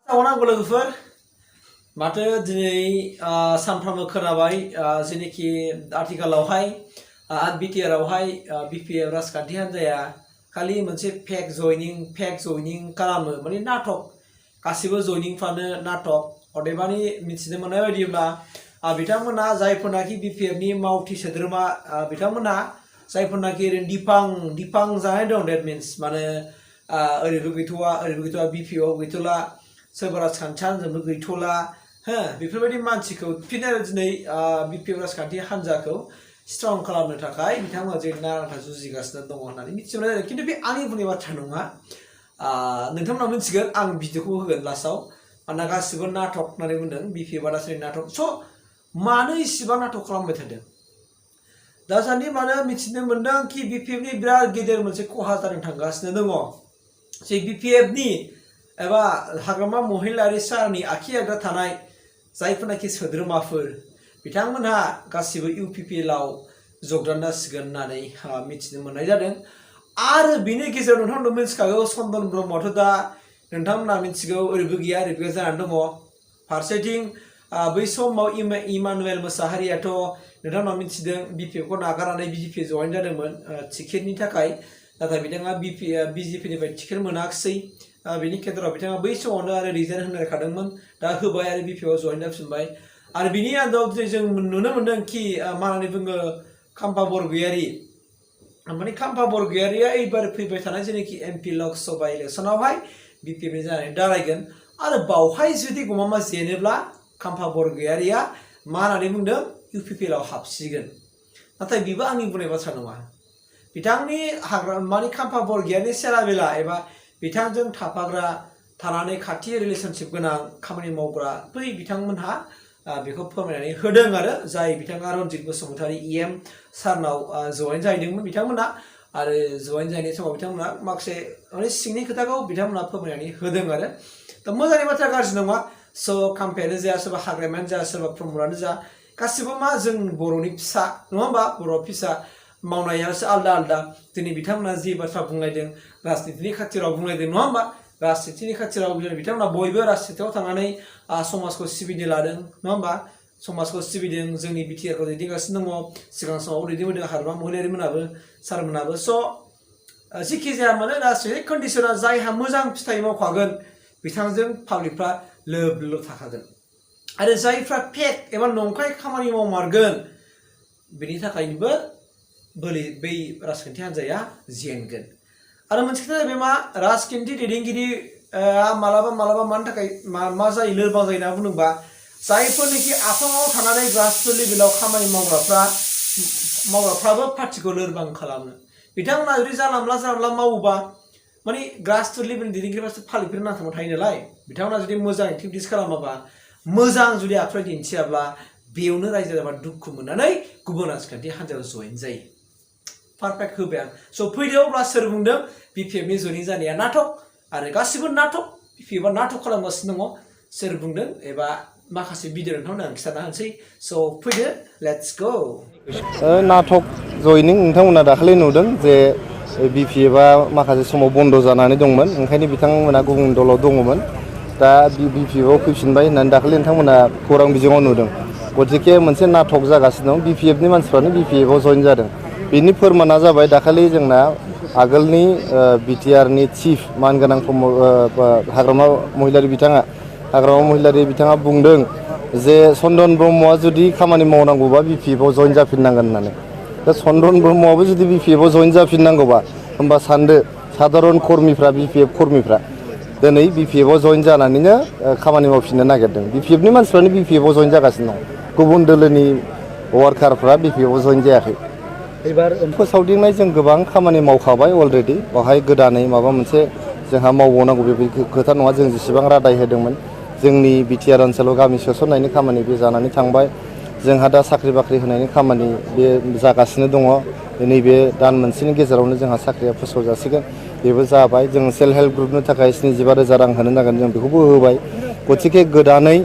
लोगोफोर माथो दिनै सानफ्रामबो खोनाबाय जेनेखि आथिखालावहाय बिटिआर आवहाय बिपिएल राजखान्थि हान्जाया खालि मोनसे फेक जयनिं खालामो माने नाटक गासिबो जयनिंफ्रानो नाटक अदेबानि मिथिनो मोननाय बायदिब्ला बिथांमोना जायफोरनाखि बिपिएफनि मावथि सोद्रोमा बिथांमोना जायफोरनाखि दिपां जानाय दं डेट मिन्स माने ओरैबो गैथ'वा बिपिएफ गैथ'ला सोरबा राजखान्थि हान्जाबो गैथ'ला हो बेफोरबायदि मानसिखौ फिन आरो दिनै बिपिएफ राजखान्थि हान्जाखौ स्ट्रं खालामनो थाखाय बिथांमोना जे नारा जुजिगासिनो दङ होननानै मिथिनाय जादों खिन्थु बे आंनि बुंनाय बाथ्रा नङा नोंथांमोना मिथिगोन आं भिडिअखौ होगोन लास्टआव मानोना गासिबो नाटक होननानै बुंदों बिपिएफआ दासान्दि नाटक स' मानो इसिबां नाटक खालामबाय थादों दासान्दि मानो मिथिनो मोनदों कि बिपिएफनि बिराद गेदेर मोनसे खहा जादों थांगासिनो दङ जे बिपिएफनि एबा हाग्रामा महिलारि सारनि आखि आग्रा थानाय जायफोरनाखि सोद्रोमाफोर बिथांमोनहा गासिबो UPPL आव जगदान जासिगोन होननानै मिथिनो मोननाय जादों आरो बिनि गेजेराव नोंथांमोना मिथिखागौ चन्दन ब्रह्मआथ' दा नोंथांमोना मिथिगौ ओरैबो गैया जानानै दङ फारसेथिं बै समाव इमानुएल मोसाहारियाथ' नोंथांमोना मिथिदों बिपिएफखौ नागारनानै बिजेपि जइन जादोंमोन टिकेटनि थाखाय नाथाय बिथाङा बिजेपिनिफ्राय टिकेट मोनाखिसै बेनि खेथ्रआव बिथाङा बै समावनो आरो रिजाइन होनो खादोंमोन दा होबाय आरो बिपिएफआव जइन जाफिनबाय आरो बिनि आन्दोआव दिनै जों नुनो मोनदों कि मा होननानै बुङो खाम्फा बरगयारी माने खाम्फा बरगयारीया एबार फैबाय थानाय जेनेखि MP लकसभा इलेक्सनावहाय बिपिएफनि जानानै दारायगोन आरो बावहाय जुदि गमामा जेनोब्ला खाम्फा बरगयारीया मा होननानै बुंदों UPPL आव हाबसिगोन नाथाय बेबो आंनि बुंनाय बाथ्रा नङा बिथांनि माने खाम्फा बरगयारीनि सेराबेला एबा बिथांजों थाफाग्रा थानानै खाथि रिलेशनशिप गोनां खामानि मावग्रा बै बिथांमोनहा बेखौ फोरमायनानै होदों आरो जाय बिथाङा रनजित बसुमतारी EM सारनाव जइन जाहैदोंमोन बिथांमोना आरो जइन जाहैनाय समाव बिथांमोना माखासे माने सिंनि खोथाखौ बिथांमोना फोरमायनानै होदों आरो दा मोजांनि बाथ्रा गाज्रि नङा स' खाम्फायानो जा सोरबा हाग्रामायानो जा सोरबा प्रमदानो जा गासिबो मा जों बर'नि फिसा नङा होमबा बर' फिसा मावनायासो आलदा दिनै बिथांमोना जि बाथ्रा बुंलायदों राजनितिनि खाथिराव बुंलायदों नङा होमबा राजनितिनि खाथिराव बिथांमोना बयबो राजनितियाव थांनानै समाजखौ सिबिनो लादों नङा होमबा समाजखौ सिबिदों जोंनि बिटिआरखौ दैदेनगासिनो दङ सिगां समाव दैदेनबोदों हाग्रामा महिलारिमोनाबो सारमोनाबो स' जिखि जाया मानो राजनितिक कन्डिसना जायहा मोजां फिथाइ मावखागोन बिथांजों पाब्लिकफ्रा लोब थाखागोन आरो जायफ्रा फेक एबा नंखाय खामानि मावमारगोन बेनि थाखायनोबो बै राजखान्थि हान्जाया जेनगोन आरो मोनसे खोथा जाहैबाय मा राजखान्थि दैदेनगिरि मालाबा मानि थाखाय मा जायो लोरबां जायो होनना बुङोबा जायफोरनिखि आफाङाव थानानै ग्रासरुट लेभेलाव खामानि मावग्राफ्राबो पार्टिखौ लोरबां खालामो बिथांमोना जुदि जानला मावोबा माने ग्रासरुट लेभेलनि दैदेनगिरिफ्रासो पाब्लिकफोर नांथाबना थायो नालाय बिथांमोना जुदि मोजां एक्टिभिटिस खालामाबा मोजां जुदि आखुथाय दिन्थियाब्ला बेयावनो रायजो राजाफ्रा दुखु मोननानै गुबुन राजखान्थि हान्जायाव जइन जायो पारफेक्ट होबाय आं स' फैदो अब्ला सोर बुंदों बिपिएफनि जयनिं जानाया नाटक आरो गासिबो नाटक बिपिएफआ नाटक खालामगासिनो दङ सोर बुंदों एबा माखासे भिडिअ नोंथांमोनो आं खिन्थाना होनोसै स' फैदो लेट्स गो नाटक जयनिं नोंथांमोना दाखालि नुदों जे बिपिएफआ माखासे समाव बन्द जानानै दंमोन ओंखायनो बिथांमोना गुबुन दलाव दङमोन दा बिपिएफआव फैफिनबाय होननानै दाखालि नोंथांमोना खौरां बिजोङाव नुदों गतिके मोनसे नाटक जागासिनो दं बिपिएफनि मानसिफ्रानो बिपिएफआव जइन जादों बिनि फोरमाना जाबाय दाखालि जोंना आगोलनि बिटिआरनि चिफ मानगोनां हाग्रामा महिलारि बिथाङा बुंदों जे चन्दन ब्रह्मआ जुदि खामानि मावनांगौबा बिपिएफआव जइन जाफिननांगोन होननानै दा चन्दन ब्रह्मआबो जुदि बिपिएफआव जइन जाफिननांगौबा होमबा सानदो साधारन कर्मिफ्रा बिपिएफ कर्मिफ्रा दिनै बिपिएफआव जइन जानानैनो खामानि मावफिननो नागिरदों बिपिएफनि मानसिफ्रानो बिपिएफआव जइन जागासिनो दं गुबुन दोलोनि वार्कारफ्रा बिपिएफआव जइन जायाखै एबार फोसावदिंनाय जों गोबां खामानि मावखाबाय अलरेडि बेवहाय गोदानै माबा मोनसे जोंहा मावबावनांगौ बे खोथा नङा जों जेसेबां रादाय होदोंमोन जोंनि बिटिआर ओनसोलाव गामि सोसननायनि खामानि बे जानानै थांबाय जोंहा दा साख्रि बाख्रि होनायनि खामानि बे जागासिनो दङ नैबे दान मोनसेनि गेजेरावनो जोंहा साख्रिया फोसावजासिगोन बेबो जाबाय जों सेल्फ हेल्प ग्रुपनि थाखाय 75,000 रां होनो नांगोन जों बेखौबो होबाय गतिके गोदानै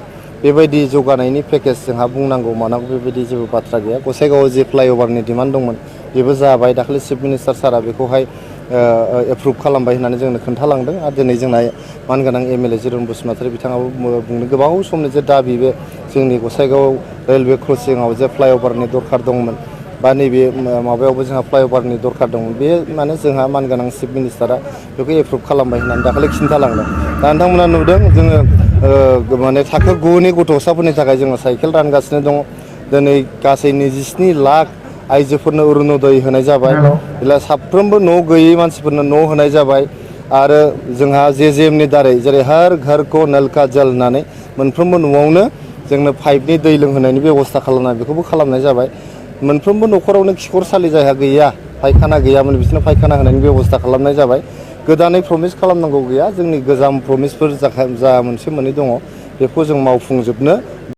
बेबायदि जौगानायनि पेकेज जोंहा बुंनांगौ मानांगौ बेबायदि जेबो बाथ्रा गैया गसाइगावआव जे फ्लाइअभारनि डिमान्ड दंमोन बेबो जाबाय दाखालि चिफ मिनिस्टार सारा बेखौहाय एप्रुभ खालामबाय होननानै जोंनो खोन्थालांदों आरो दिनै जोंना मानगोनां MLA जिरन बसुमतारी बिथाङाबो बुंनो गोबाव समनि जे दाबि बे जोंनि गसाइगाव रेलवे क्रसिंआव जे फ्लाइअभारनि दरखार दंमोन बा नैबे माबायावबो जोंहा फ्लाइअभारनि दरखार दंमोन बे माने जोंहा मानगोनां चिफ मिनिस्टारा बेखौ एप्रुभ खालामबाय होननानै दाखालि खिन्थालांदों दा नोंथांमोना नुदों जोङो माने थाखो 9नि गथ'साफोरनि थाखाय जोङो साइकेल रानगासिनो दङ दिनै गासै 27 लाख आइजोफोरनो अरुणोदय होनाय जाबाय साफ्रोमबो न' गैयै मानसिफोरनो न' होनाय जाबाय आरो जोंहा JJMनि दारै जेरै हर घर को नल का जल होननानै मोनफ्रोमबो न'आवनो जोंनो पाइपनि दै लोंहोनायनि बेब'स्था खालामनाय बेखौबो खालामनाय जाबाय मोनफ्रोमबो न'खरावनो खिखरसालि जायहा गैया फायखाना गैयामोन बिसोरनो फायखाना होनायनि बेब'स्था खालामनाय जाबाय गोदानै प्रमिस खालामनांगौ गैया जोंनि गोजाम प्रमिसफोर जा मोनसे मोननै दङ बेखौ जों मावफुंजोबनो